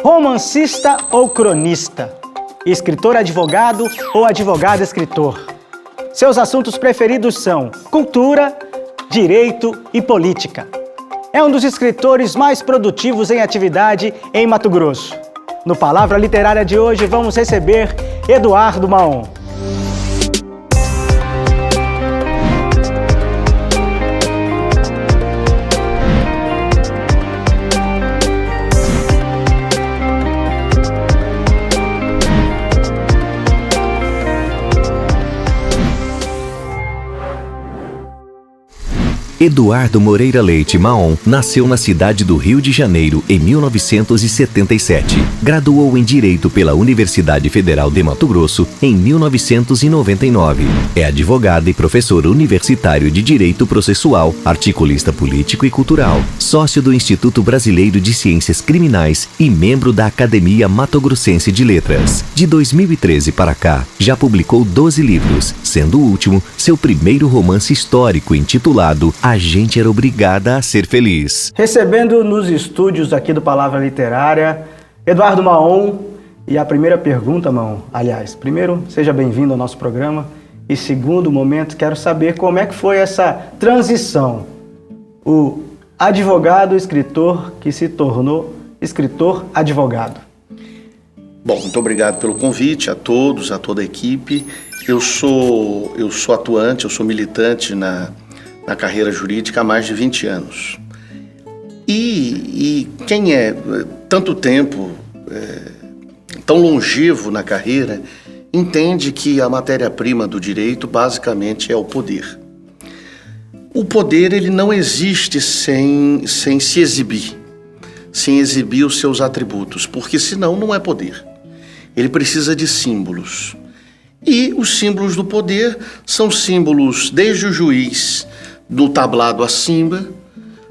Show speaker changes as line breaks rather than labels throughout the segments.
Romancista ou cronista? Escritor advogado ou advogado escritor? Seus assuntos preferidos são cultura, direito e política. É um dos escritores mais produtivos em atividade em Mato Grosso. No Palavra Literária de hoje vamos receber Eduardo Maon.
Eduardo Moreira Leite Maon nasceu na cidade do Rio de Janeiro em 1977. Graduou em Direito pela Universidade Federal de Mato Grosso em 1999. É advogado e professor universitário de Direito Processual, articulista político e cultural, sócio do Instituto Brasileiro de Ciências Criminais e membro da Academia Mato Grossense de Letras. De 2013 para cá, já publicou 12 livros, sendo o último seu primeiro romance histórico intitulado A Gente Era Obrigada a Ser Feliz.
Recebendo nos estúdios aqui do Palavra Literária, Eduardo Maon. E a primeira pergunta, Maon, aliás, primeiro, seja bem-vindo ao nosso programa. E segundo momento, quero saber como é que foi essa transição. O advogado-escritor que se tornou escritor-advogado.
Bom, muito obrigado pelo convite a todos, a toda a equipe. Eu sou atuante, eu sou militante na carreira jurídica há mais de 20 anos. E quem é tanto tempo, tão longevo na carreira, entende que a matéria-prima do direito basicamente é o poder. O poder, ele não existe sem se exibir, sem exibir os seus atributos, porque senão não é poder. Ele precisa de símbolos. E os símbolos do poder são símbolos desde o juiz, do tablado a simba,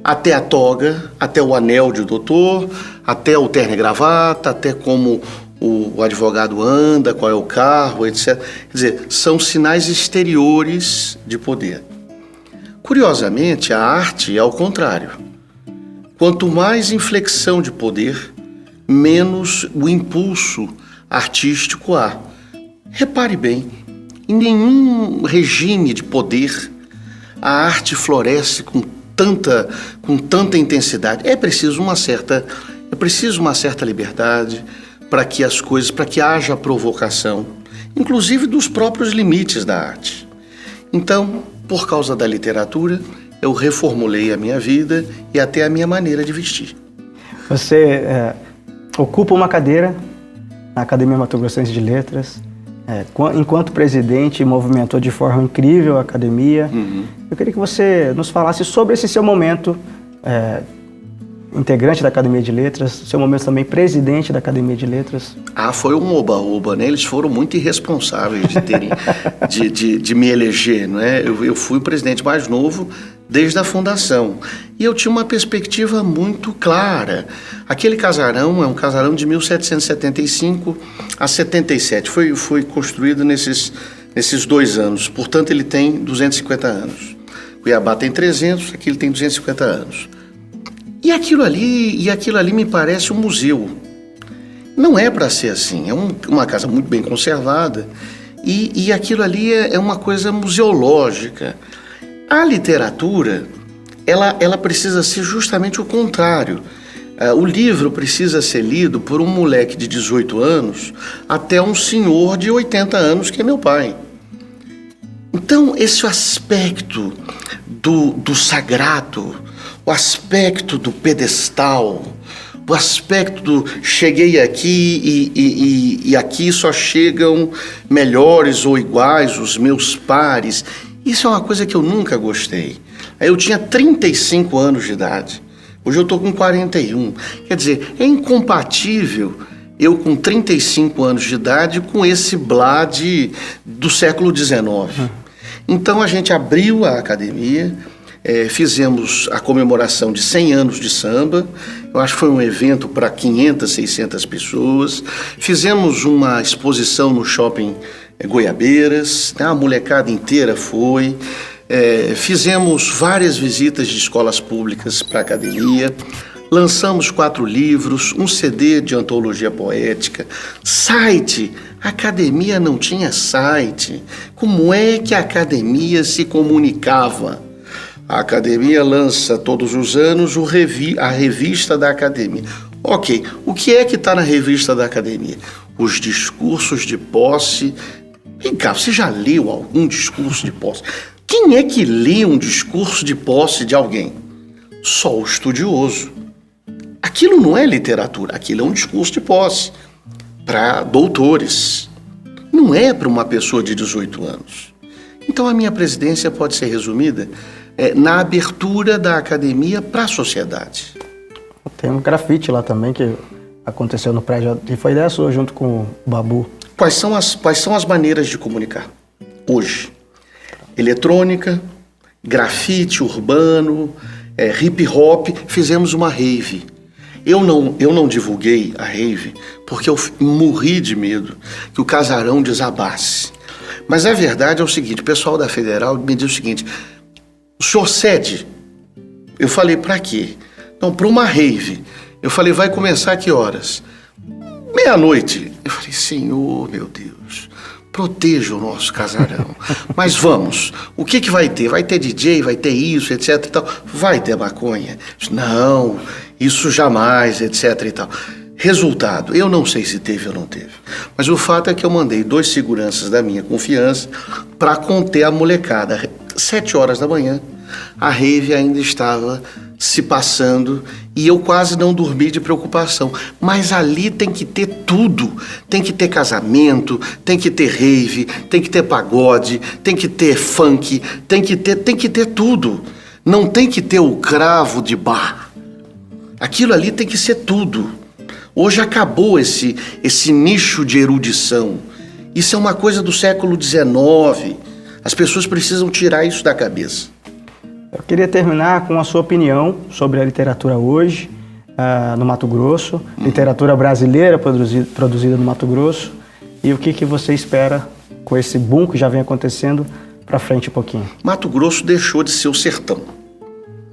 até a toga, até o anel de doutor, até o terno e gravata, até como o advogado anda, qual é o carro, etc. Quer dizer, são sinais exteriores de poder. Curiosamente, a arte é ao contrário. Quanto mais inflexão de poder, menos o impulso artístico há. Repare bem, em nenhum regime de poder a arte floresce com tanta intensidade. É preciso uma certa liberdade para que haja provocação, inclusive dos próprios limites da arte. Então, por causa da literatura, eu reformulei a minha vida e até a minha maneira de vestir. Você
ocupa uma cadeira na Academia Mato Grossense de Letras. Enquanto presidente, movimentou de forma incrível a academia. Eu queria que você nos falasse sobre esse seu momento, integrante da Academia de Letras, seu momento também presidente da Academia de Letras.
Foi um oba-oba, né? Eles foram muito irresponsáveis de me eleger, não é? Eu fui o presidente mais novo desde a fundação. E eu tinha uma perspectiva muito clara. Aquele casarão é um casarão de 1775 a 77. Foi construído nesses 2 anos. Portanto, ele tem 250 anos. Cuiabá tem 300, aqui ele tem 250 anos. E aquilo ali me parece um museu. Não é para ser assim. É uma casa muito bem conservada. E aquilo ali é uma coisa museológica. A literatura, ela precisa ser justamente o contrário. O livro precisa ser lido por um moleque de 18 anos até um senhor de 80 anos, que é meu pai. Então, esse aspecto do sagrado, o aspecto do pedestal, o aspecto do cheguei aqui e aqui só chegam melhores ou iguais os meus pares, isso é uma coisa que eu nunca gostei. Eu tinha 35 anos de idade, hoje eu estou com 41. Quer dizer, é incompatível eu com 35 anos de idade com esse blá do século XIX. Então a gente abriu a academia, fizemos a comemoração de 100 anos de samba. Eu acho que foi um evento para 500, 600 pessoas. Fizemos uma exposição no shopping Goiabeiras, a molecada inteira foi. Fizemos várias visitas de escolas públicas para a academia. Lançamos 4 livros, um CD de antologia poética, site. A academia não tinha site. Como é que a academia se comunicava? A academia lança todos os anos a revista da academia. Ok, o que é que está na revista da academia? Os discursos de posse. Vem cá, você já leu algum discurso de posse? Quem é que lê um discurso de posse de alguém? Só o estudioso. Aquilo não é literatura, aquilo é um discurso de posse para doutores. Não é para uma pessoa de 18 anos. Então a minha presidência pode ser resumida na abertura da academia para a sociedade.
Tem um grafite lá também que aconteceu no prédio e foi ideia sua junto com o Babu.
Quais são as maneiras de comunicar hoje? Eletrônica, grafite urbano, hip hop. Fizemos uma rave. Eu não divulguei a rave porque eu morri de medo que o casarão desabasse. Mas a verdade é o seguinte, o pessoal da Federal me disse o seguinte: o senhor cede? Eu falei, para quê? Não, para uma rave. Eu falei, vai começar a que horas? 12:00. Eu falei, Senhor, meu Deus, proteja o nosso casarão. Mas vamos, o que vai ter? Vai ter DJ, vai ter isso, etc e tal. Vai ter maconha? Não, isso jamais, etc e tal. Resultado, eu não sei se teve ou não teve. Mas o fato é que eu mandei 2 seguranças da minha confiança para conter a molecada. 7h, a rave ainda estava se passando e eu quase não dormi de preocupação. Mas ali tem que ter tudo. Tem que ter casamento, tem que ter rave, tem que ter pagode, tem que ter funk, tem que ter tudo. Não tem que ter o cravo de bar. Aquilo ali tem que ser tudo. Hoje acabou esse nicho de erudição. Isso é uma coisa do século XIX. As pessoas precisam tirar isso da cabeça.
Eu queria terminar com a sua opinião sobre a literatura hoje, no Mato Grosso, literatura brasileira produzida no Mato Grosso, e o que você espera com esse boom que já vem acontecendo para frente um pouquinho.
Mato Grosso deixou de ser o sertão,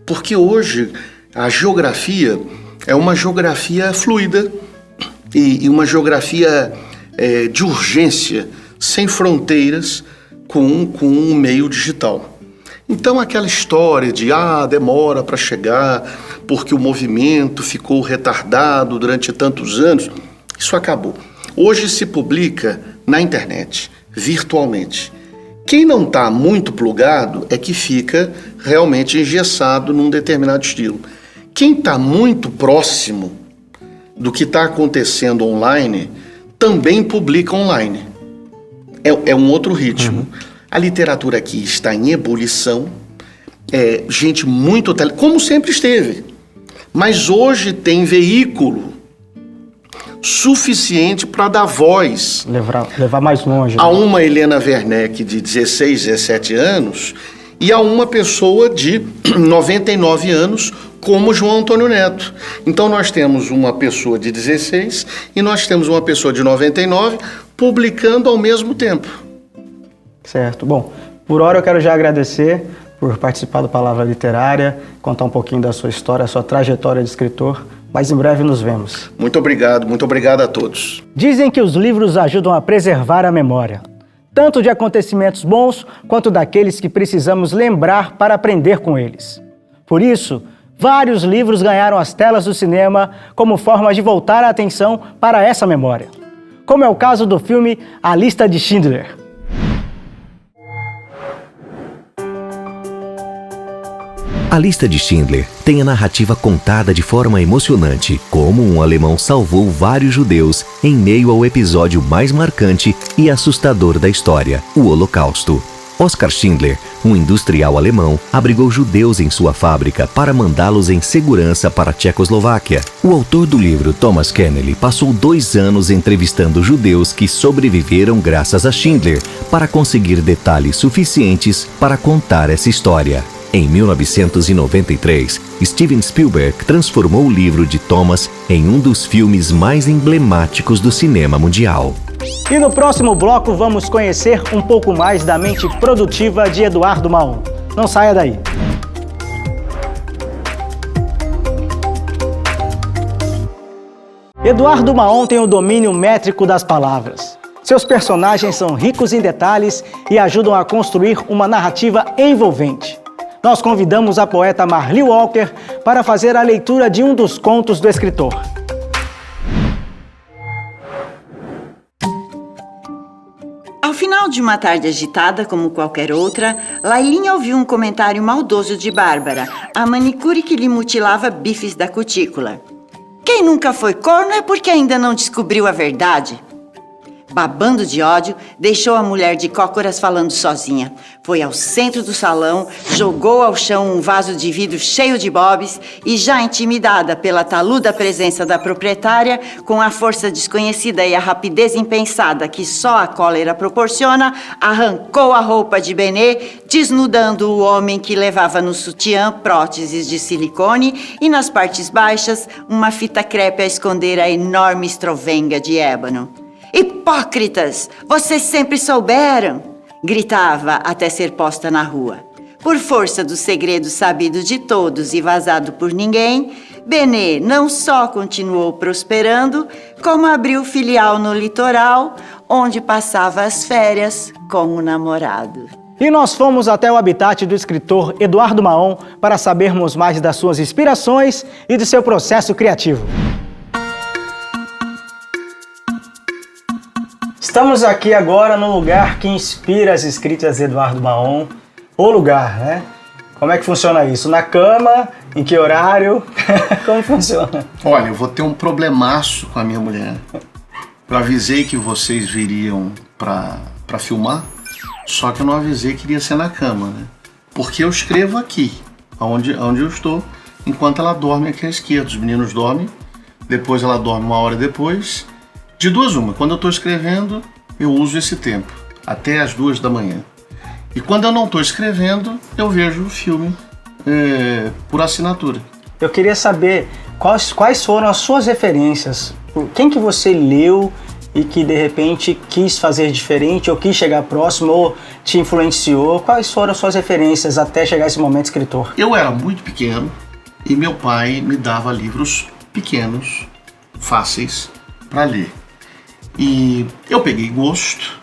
porque hoje a geografia é uma geografia fluida e uma geografia de urgência, sem fronteiras, com um meio digital. Então aquela história de demora para chegar porque o movimento ficou retardado durante tantos anos, isso acabou. Hoje se publica na internet, virtualmente. Quem não está muito plugado é que fica realmente engessado num determinado estilo. Quem está muito próximo do que está acontecendo online também publica online. É um outro ritmo. Uhum. A literatura aqui está em ebulição, gente muito... como sempre esteve. Mas hoje tem veículo suficiente para dar voz.
Levar mais longe.
A uma Helena Werneck de 16, 17 anos e a uma pessoa de 99 anos como João Antônio Neto. Então nós temos uma pessoa de 16 e nós temos uma pessoa de 99 publicando ao mesmo tempo.
Certo. Bom, por hora eu quero já agradecer por participar do Palavra Literária, contar um pouquinho da sua história, a sua trajetória de escritor, mas em breve nos vemos.
Muito obrigado a todos.
Dizem que os livros ajudam a preservar a memória, tanto de acontecimentos bons quanto daqueles que precisamos lembrar para aprender com eles. Por isso, vários livros ganharam as telas do cinema como forma de voltar a atenção para essa memória, como é o caso do filme A Lista de Schindler.
A Lista de Schindler tem a narrativa contada de forma emocionante, como um alemão salvou vários judeus em meio ao episódio mais marcante e assustador da história, o Holocausto. Oskar Schindler, um industrial alemão, abrigou judeus em sua fábrica para mandá-los em segurança para a Tchecoslováquia. O autor do livro, Thomas Keneally, passou 2 anos entrevistando judeus que sobreviveram graças a Schindler para conseguir detalhes suficientes para contar essa história. Em 1993, Steven Spielberg transformou o livro de Thomas em um dos filmes mais emblemáticos do cinema mundial.
E no próximo bloco vamos conhecer um pouco mais da mente produtiva de Eduardo Maon. Não saia daí! Eduardo Maon tem o domínio métrico das palavras. Seus personagens são ricos em detalhes e ajudam a construir uma narrativa envolvente. Nós convidamos a poeta Marli Walker para fazer a leitura de um dos contos do escritor.
Ao final de uma tarde agitada como qualquer outra, Lailinha ouviu um comentário maldoso de Bárbara, a manicure que lhe mutilava bifes da cutícula. Quem nunca foi corno é porque ainda não descobriu a verdade. Babando de ódio, deixou a mulher de cócoras falando sozinha. Foi ao centro do salão, jogou ao chão um vaso de vidro cheio de bobs e, já intimidada pela taluda presença da proprietária, com a força desconhecida e a rapidez impensada que só a cólera proporciona, arrancou a roupa de Benê, desnudando o homem que levava no sutiã próteses de silicone e, nas partes baixas, uma fita crepe a esconder a enorme estrovenga de ébano. Hipócritas! Vocês sempre souberam! Gritava até ser posta na rua. Por força do segredo sabido de todos e vazado por ninguém, Benê não só continuou prosperando, como abriu filial no litoral, onde passava as férias com o namorado.
E nós fomos até o habitat do escritor Eduardo Maon para sabermos mais das suas inspirações e de seu processo criativo. Estamos aqui agora no lugar que inspira as escritas de Eduardo Maon. O lugar, né? Como é que funciona isso? Na cama? Em que horário? Como funciona?
Olha, eu vou ter um problemaço com a minha mulher. Eu avisei que vocês viriam pra filmar, só que eu não avisei que iria ser na cama, né? Porque eu escrevo aqui, onde eu estou, enquanto ela dorme aqui à esquerda. Os meninos dormem, depois ela dorme uma hora depois. De duas uma, quando eu estou escrevendo, eu uso esse tempo, até as 2 da manhã. E quando eu não estou escrevendo, eu vejo o filme por assinatura.
Eu queria saber quais foram as suas referências. Quem que você leu e que de repente quis fazer diferente, ou quis chegar próximo, ou te influenciou? Quais foram as suas referências até chegar esse momento escritor?
Eu era muito pequeno e meu pai me dava livros pequenos, fáceis para ler. E eu peguei gosto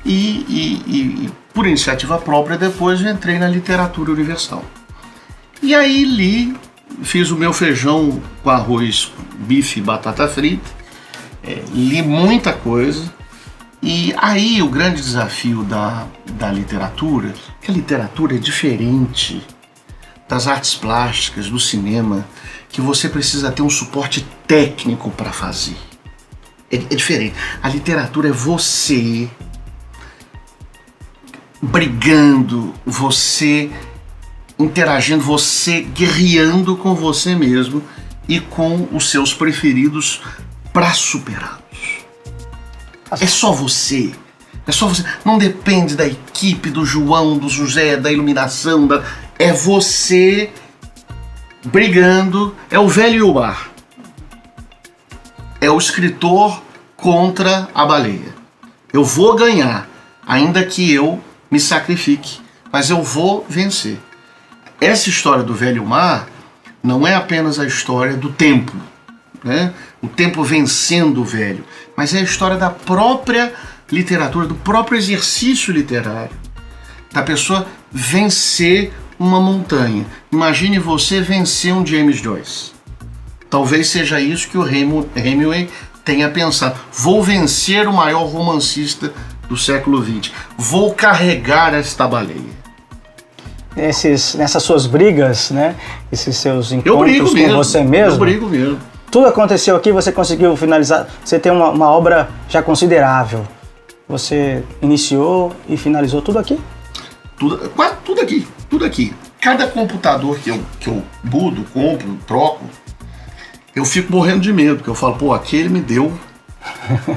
e por iniciativa própria depois eu entrei na literatura universal. E aí li, fiz o meu feijão com arroz, bife e batata frita, li muita coisa. E aí o grande desafio da literatura, que a literatura é diferente das artes plásticas, do cinema, que você precisa ter um suporte técnico para fazer. É diferente. A literatura é você brigando, você interagindo, você guerreando com você mesmo e com os seus preferidos para superá-los. É só você. É só você. Não depende da equipe, do João, do José, da iluminação. É você brigando. É o velho e o mar. É o escritor contra a baleia. Eu vou ganhar, ainda que eu me sacrifique, mas eu vou vencer. Essa história do velho mar não é apenas a história do tempo, né? O tempo vencendo o velho, mas é a história da própria literatura, do próprio exercício literário, da pessoa vencer uma montanha. Imagine você vencer um James Joyce. Talvez seja isso que o Hemingway tenha pensado. Vou vencer o maior romancista do século XX. Vou carregar esta baleia.
Nessas suas brigas, né? Esses seus encontros com você mesmo.
Eu brigo mesmo.
Tudo aconteceu aqui, você conseguiu finalizar. Você tem uma obra já considerável. Você iniciou e finalizou tudo aqui?
Quase tudo aqui. Tudo aqui. Cada computador que eu mudo, compro, troco, eu fico morrendo de medo, porque eu falo, pô, aquele me deu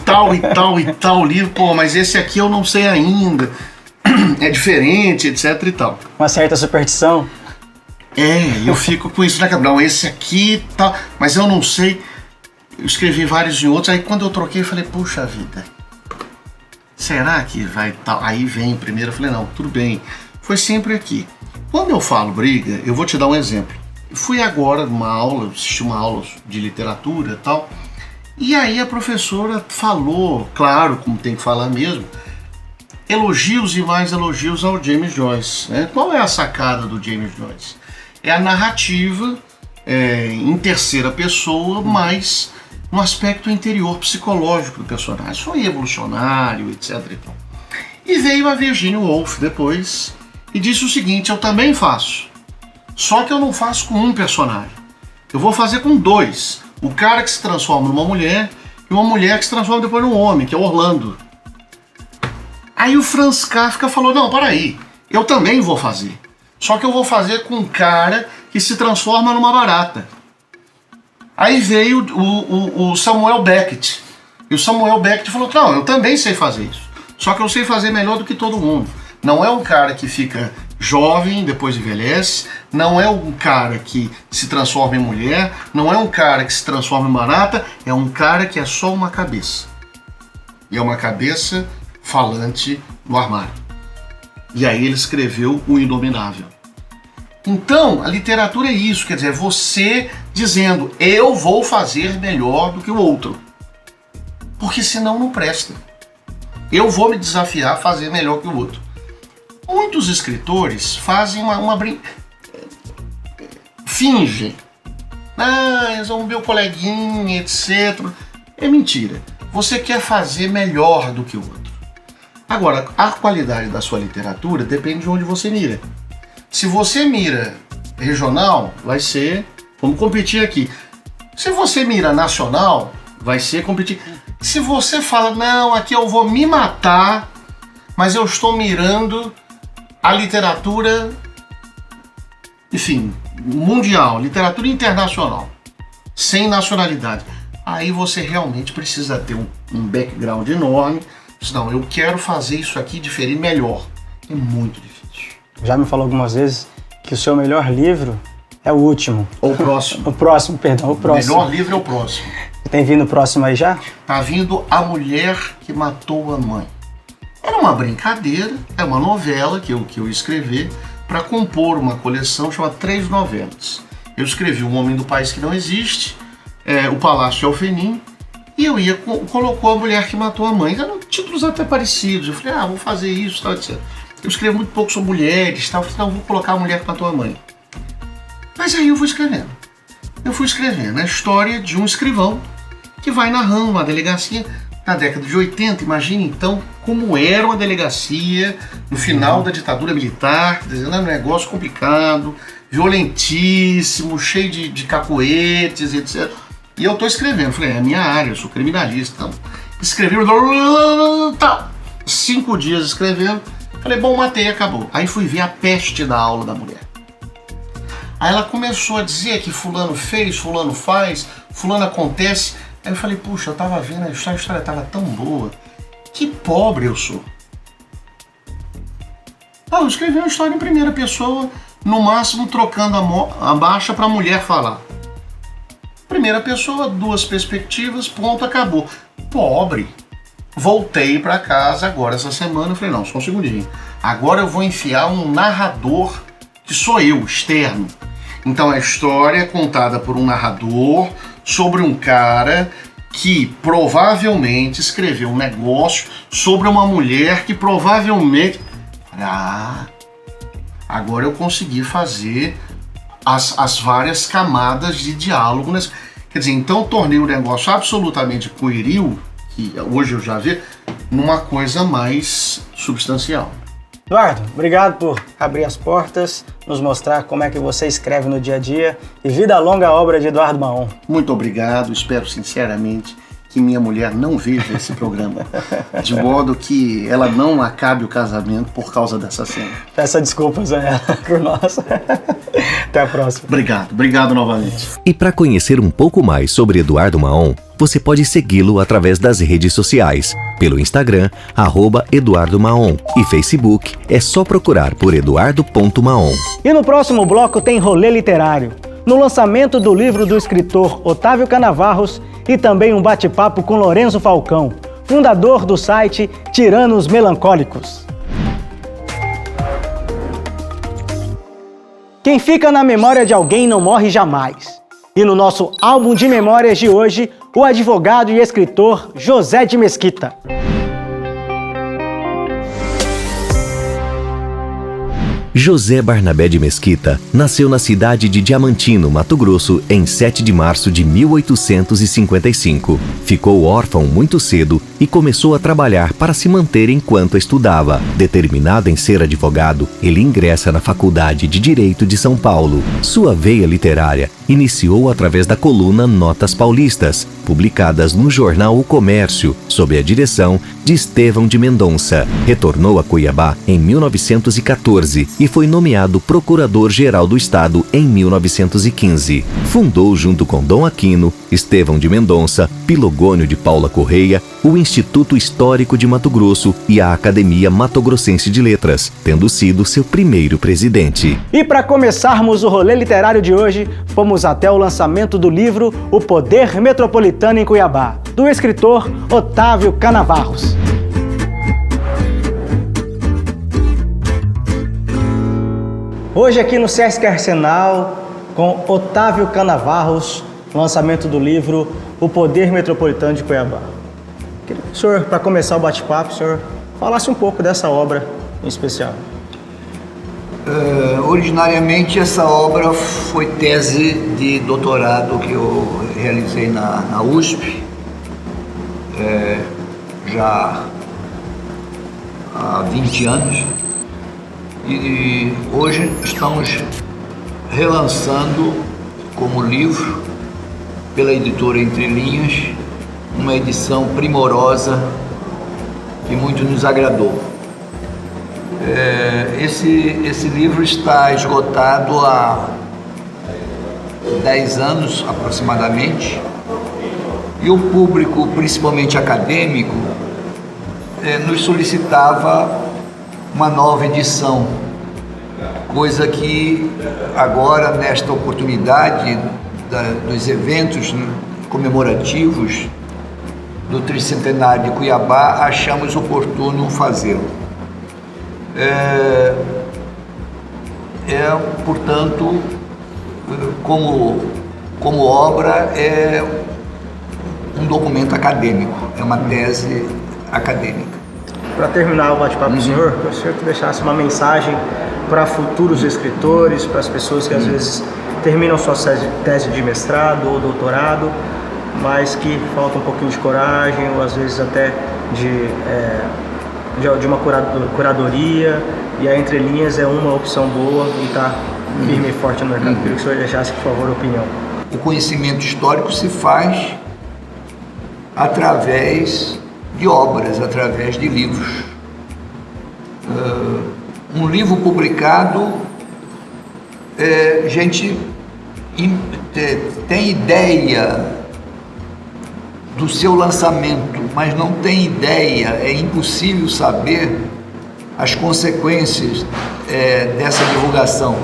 tal e tal e tal livro, pô, mas esse aqui eu não sei ainda, é diferente, etc e tal.
Uma certa superstição.
Eu fico com isso na cabeça, não, esse aqui tal, mas eu não sei, eu escrevi vários em outros, aí quando eu troquei eu falei, puxa vida, será que vai tal? Aí vem primeiro, eu falei, não, tudo bem, foi sempre aqui. Quando eu falo briga, eu vou te dar um exemplo. Fui agora numa aula, assisti uma aula de literatura e tal, E aí a professora falou, claro, como tem que falar mesmo, elogios e mais elogios ao James Joyce. Né? Qual é a sacada do James Joyce? É a narrativa em terceira pessoa, mas no aspecto interior psicológico do personagem. Foi evolucionário, etc. E veio a Virginia Woolf depois e disse o seguinte: eu também faço, só que eu não faço com um personagem. Eu vou fazer com dois. O cara que se transforma numa mulher e uma mulher que se transforma depois num homem, que é Orlando. Aí o Franz Kafka falou: não, peraí, eu também vou fazer. Só que eu vou fazer com um cara que se transforma numa barata. Aí veio o Samuel Beckett. E o Samuel Beckett falou: não, eu também sei fazer isso. Só que eu sei fazer melhor do que todo mundo. Não é um cara que fica jovem, depois envelhece. Não é um cara que se transforma em mulher. Não é um cara que se transforma em barata. É um cara que é só uma cabeça. E é uma cabeça falante no armário. E aí ele escreveu O Inominável. Então, a literatura é isso, quer dizer, você dizendo: eu vou fazer melhor do que o outro. Porque senão não presta. Eu vou me desafiar a fazer melhor que o outro. Muitos escritores fazem fingem. Eles são meu coleguinha, etc. É mentira. Você quer fazer melhor do que o outro. Agora, a qualidade da sua literatura depende de onde você mira. Se você mira regional, vai ser... Vamos competir aqui. Se você mira nacional, vai ser competir. Se você fala: não, aqui eu vou me matar, mas eu estou mirando a literatura, enfim, mundial, literatura internacional, sem nacionalidade, aí você realmente precisa ter um background enorme. Não, eu quero fazer isso aqui diferente, melhor. É muito difícil.
Já me falou algumas vezes que o seu melhor livro é o último.
Ou o próximo.
O próximo, perdão, o próximo.
O melhor livro é o próximo.
Tem vindo o próximo aí já?
Tá vindo A Mulher que Matou a Mãe. Era uma brincadeira, é uma novela que eu escrevi para compor uma coleção chamada 3 Novelas. Eu escrevi Um Homem do País que Não Existe, O Palácio Alfenim, e eu colocou A Mulher que Matou a Mãe. Eram títulos até parecidos. Eu falei: vou fazer isso, tal, etc. Eu escrevo muito pouco sobre mulheres, tal. Eu falei: não, vou colocar A Mulher que Matou a Mãe. Mas aí eu fui escrevendo. Eu fui escrevendo a história de um escrivão que vai narrando uma delegacia na década de 80. Imagine então como era uma delegacia no final da ditadura militar, era um negócio complicado, violentíssimo, cheio de cacoetes, etc. E eu estou escrevendo, falei: é a minha área, eu sou criminalista. Então, escrevi, 5 dias escrevendo, falei: bom, matei, acabou. Aí fui ver a peste da aula da mulher. Aí ela começou a dizer que fulano fez, fulano faz, fulano acontece. Aí eu falei: puxa, eu tava vendo, a história tava tão boa, que pobre eu sou. Eu escrevi uma história em primeira pessoa, no máximo trocando a baixa para a mulher falar. Primeira pessoa, 2 perspectivas, ponto, acabou. Pobre. Voltei para casa agora essa semana, falei: não, só um segundinho. Agora eu vou enfiar um narrador que sou eu, externo. Então a história é contada por um narrador sobre um cara que provavelmente escreveu um negócio sobre uma mulher que provavelmente... agora eu consegui fazer as várias camadas de diálogo. Quer dizer, então eu tornei o negócio absolutamente pueril, que hoje eu já vi, numa coisa mais substancial.
Eduardo, obrigado por abrir as portas, nos mostrar como é que você escreve no dia a dia, e vida longa a obra de Eduardo Mahon.
Muito obrigado, espero sinceramente que minha mulher não veja esse programa, de modo que ela não acabe o casamento por causa dessa cena.
Peça desculpas a ela por nós. Até a próxima.
Obrigado novamente.
E para conhecer um pouco mais sobre Eduardo Mahon, você pode segui-lo através das redes sociais, pelo Instagram, @Eduardo Mahon, e Facebook, é só procurar por eduardo.mahon.
E no próximo bloco tem Rolê Literário, no lançamento do livro do escritor Otávio Canavarros, e também um bate-papo com Lourenço Falcão, fundador do site Tiranos Melancólicos. Quem fica na memória de alguém não morre jamais. E no nosso álbum de memórias de hoje, o advogado e escritor José de Mesquita.
José Barnabé de Mesquita nasceu na cidade de Diamantino, Mato Grosso, em 7 de março de 1855. Ficou órfão muito cedo e começou a trabalhar para se manter enquanto estudava. Determinado em ser advogado, ele ingressa na Faculdade de Direito de São Paulo. Sua veia literária iniciou através da coluna Notas Paulistas, publicadas no jornal O Comércio, sob a direção de Estevão de Mendonça. Retornou a Cuiabá em 1914 e foi nomeado Procurador-Geral do Estado em 1915. Fundou, junto com Dom Aquino, Estevão de Mendonça, Pilogônio de Paula Correia, o Instituto Histórico de Mato Grosso e a Academia Mato-Grossense de Letras, tendo sido seu primeiro presidente.
E para começarmos o rolê literário de hoje, fomos até o lançamento do livro O Poder Metropolitano em Cuiabá, do escritor Otávio Canavarros. Hoje aqui no Sesc Arsenal, com Otávio Canavarros, lançamento do livro O Poder Metropolitano de Cuiabá. Queria que o senhor, para começar o bate-papo, o senhor falasse um pouco dessa obra em especial.
Originariamente essa obra foi tese de doutorado que eu realizei na USP, já há 20 anos. E hoje estamos relançando como livro, pela editora Entre Linhas, uma edição primorosa que muito nos agradou. Esse livro está esgotado há 10 anos aproximadamente, e o público, principalmente acadêmico, nos solicitava uma nova edição, coisa que agora, nesta oportunidade dos eventos comemorativos do tricentenário de Cuiabá, achamos oportuno fazê-lo. Portanto, como obra, é um documento acadêmico, é uma tese acadêmica.
Para terminar o bate-papo, senhor, eu gostaria que deixasse uma mensagem para futuros escritores, para as pessoas que às vezes terminam sua tese de mestrado ou doutorado, mas que falta um pouquinho de coragem, ou às vezes até de uma curadoria, e a Entre Linhas é uma opção boa e está firme e forte no mercado. Queria que o senhor deixasse, por favor, a opinião.
O conhecimento histórico se faz através de obras, através de livros. Um livro publicado, a gente tem ideia do seu lançamento, mas não tem ideia, é impossível saber as consequências dessa divulgação,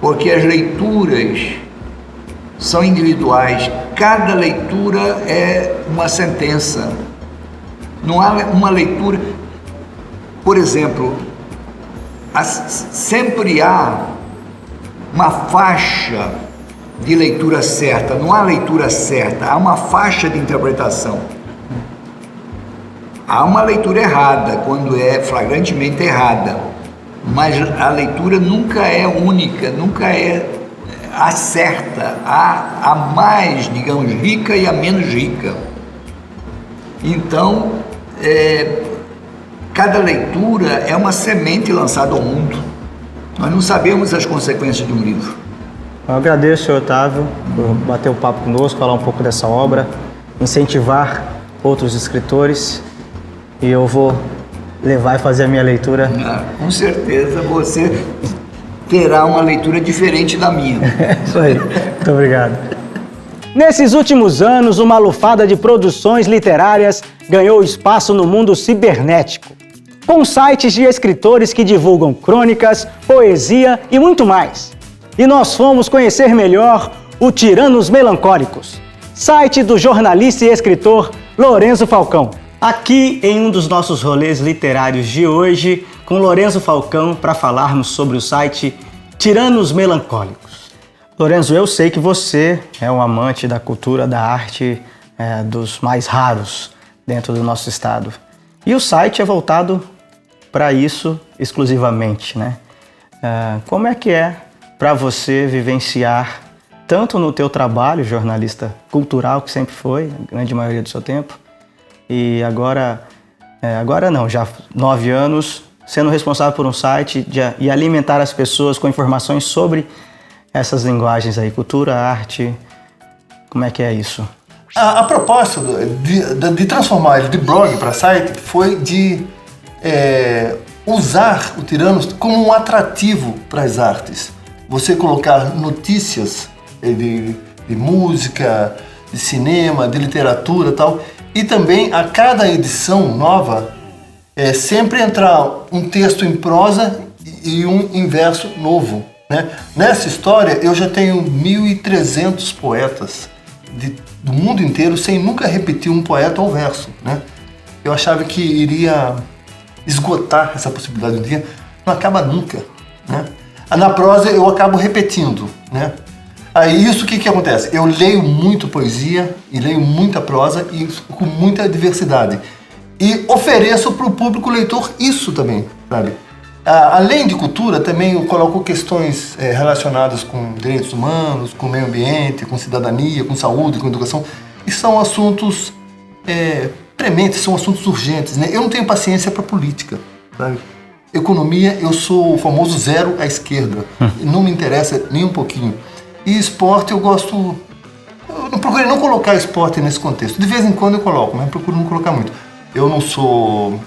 porque as leituras são individuais, cada leitura é uma sentença. Não há uma leitura, por exemplo, sempre há uma faixa de leitura certa, não há leitura certa, há uma faixa de interpretação. Há uma leitura errada, quando é flagrantemente errada, mas a leitura nunca é única, nunca é a certa, há a mais, digamos, rica e a menos rica. Então, cada leitura é uma semente lançada ao mundo. Nós não sabemos as consequências de um livro.
Eu agradeço, senhor Otávio, por bater o papo conosco, falar um pouco dessa obra, incentivar outros escritores, e eu vou levar e fazer a minha leitura.
Com certeza você terá uma leitura diferente da minha.
Isso aí, muito obrigado. Nesses últimos anos, uma lufada de produções literárias ganhou espaço no mundo cibernético, com sites de escritores que divulgam crônicas, poesia e muito mais. E nós fomos conhecer melhor o Tiranos Melancólicos, site do jornalista e escritor Lourenço Falcão. Aqui em um dos nossos rolês literários de hoje, com Lourenço Falcão, para falarmos sobre o site Tiranos Melancólicos. Lourenço, eu sei que você é um amante da cultura, da arte dos mais raros dentro do nosso estado. E o site é voltado para isso exclusivamente, né? Como é que é para você vivenciar, tanto no teu trabalho, jornalista cultural, que sempre foi, a grande maioria do seu tempo, e agora não, já 9 anos, sendo responsável por um site e alimentar as pessoas com informações sobre essas linguagens aí, cultura, arte, como é que é isso?
A proposta de transformar ele de blog para site foi de usar o Tiranos como um atrativo para as artes. Você colocar notícias de música, de cinema, de literatura e tal, e também a cada edição nova sempre entrar um texto em prosa e um em verso novo, né? Nessa história eu já tenho 1.300 poetas do mundo inteiro sem nunca repetir um poeta ou verso, né? Eu achava que iria esgotar essa possibilidade um dia, não acaba nunca, né? Na prosa eu acabo repetindo, né? Aí isso o que acontece? Eu leio muito poesia e leio muita prosa e com muita diversidade. E ofereço para o público leitor isso também, sabe? Além de cultura, também eu coloco questões relacionadas com direitos humanos, com meio ambiente, com cidadania, com saúde, com educação. E são assuntos prementes, são assuntos urgentes, né? Eu não tenho paciência para política, sabe? Economia, eu sou o famoso zero à esquerda. Não me interessa nem um pouquinho. E esporte eu gosto... Eu procurei não colocar esporte nesse contexto. De vez em quando eu coloco, mas procuro não colocar muito. Eu não sou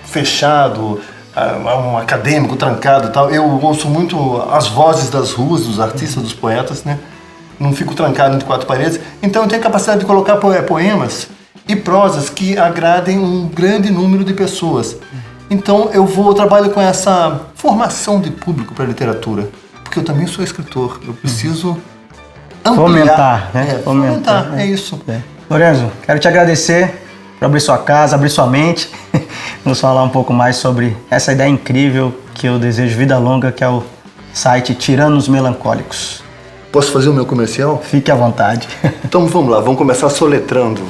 fechado, um acadêmico trancado e tal. Eu ouço muito as vozes das ruas, dos artistas, dos poetas, né? Não fico trancado entre 4 paredes. Então eu tenho a capacidade de colocar poemas e prosas que agradem um grande número de pessoas. Então eu trabalho com essa formação de público para a literatura. Porque eu também sou escritor. Eu preciso ampliar.
Fomentar, né?
Fomentar, é isso.
Lorenzo, quero te agradecer por abrir sua casa, abrir sua mente. Vamos falar um pouco mais sobre essa ideia incrível que eu desejo vida longa, que é o site Tiranos Melancólicos.
Posso fazer o meu comercial?
Fique à vontade.
Então vamos lá, vamos começar soletrando.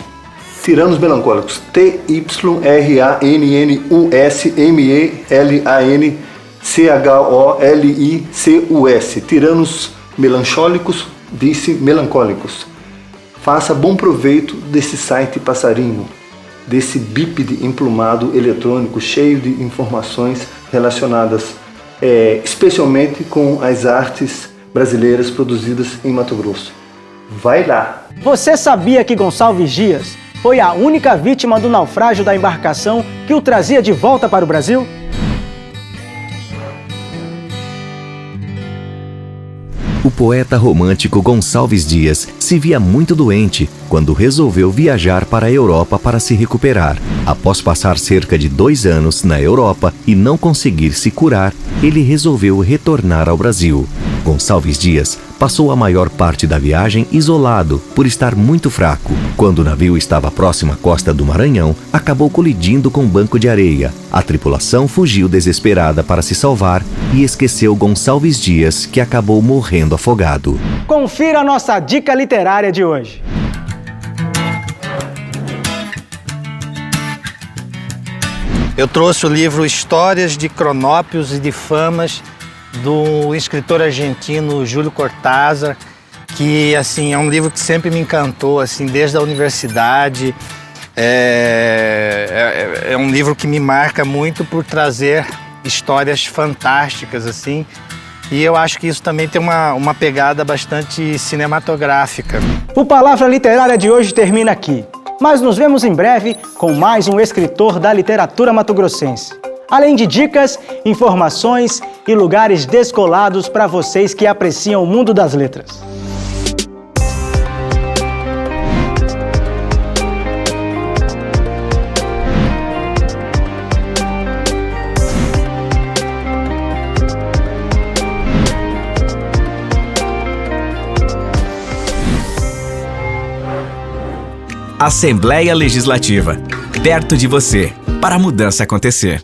Tiranos Melancólicos, TYRANUSMELANCHOLICUS. Tiranos Melancólicos, disse melancólicos. Faça bom proveito desse site passarinho, desse bípede emplumado eletrônico cheio de informações relacionadas especialmente com as artes brasileiras produzidas em Mato Grosso. Vai lá!
Você sabia que Gonçalves Dias foi a única vítima do naufrágio da embarcação que o trazia de volta para o Brasil?
O poeta romântico Gonçalves Dias se via muito doente quando resolveu viajar para a Europa para se recuperar. Após passar cerca de 2 anos na Europa e não conseguir se curar, ele resolveu retornar ao Brasil. Gonçalves Dias passou a maior parte da viagem isolado por estar muito fraco. Quando o navio estava próximo à costa do Maranhão, acabou colidindo com um banco de areia. A tripulação fugiu desesperada para se salvar e esqueceu Gonçalves Dias, que acabou morrendo afogado.
Confira a nossa dica literária de hoje.
Eu trouxe o livro Histórias de Cronópios e de Famas, do escritor argentino Júlio Cortázar, que assim é um livro que sempre me encantou, assim, desde a universidade. É um livro que me marca muito por trazer histórias fantásticas, assim, e eu acho que isso também tem uma pegada bastante cinematográfica.
O Palavra Literária de hoje termina aqui, mas nos vemos em breve com mais um escritor da literatura mato-grossense. Além de dicas, informações e lugares descolados para vocês que apreciam o mundo das letras.
Assembleia Legislativa, perto de você, para a mudança acontecer.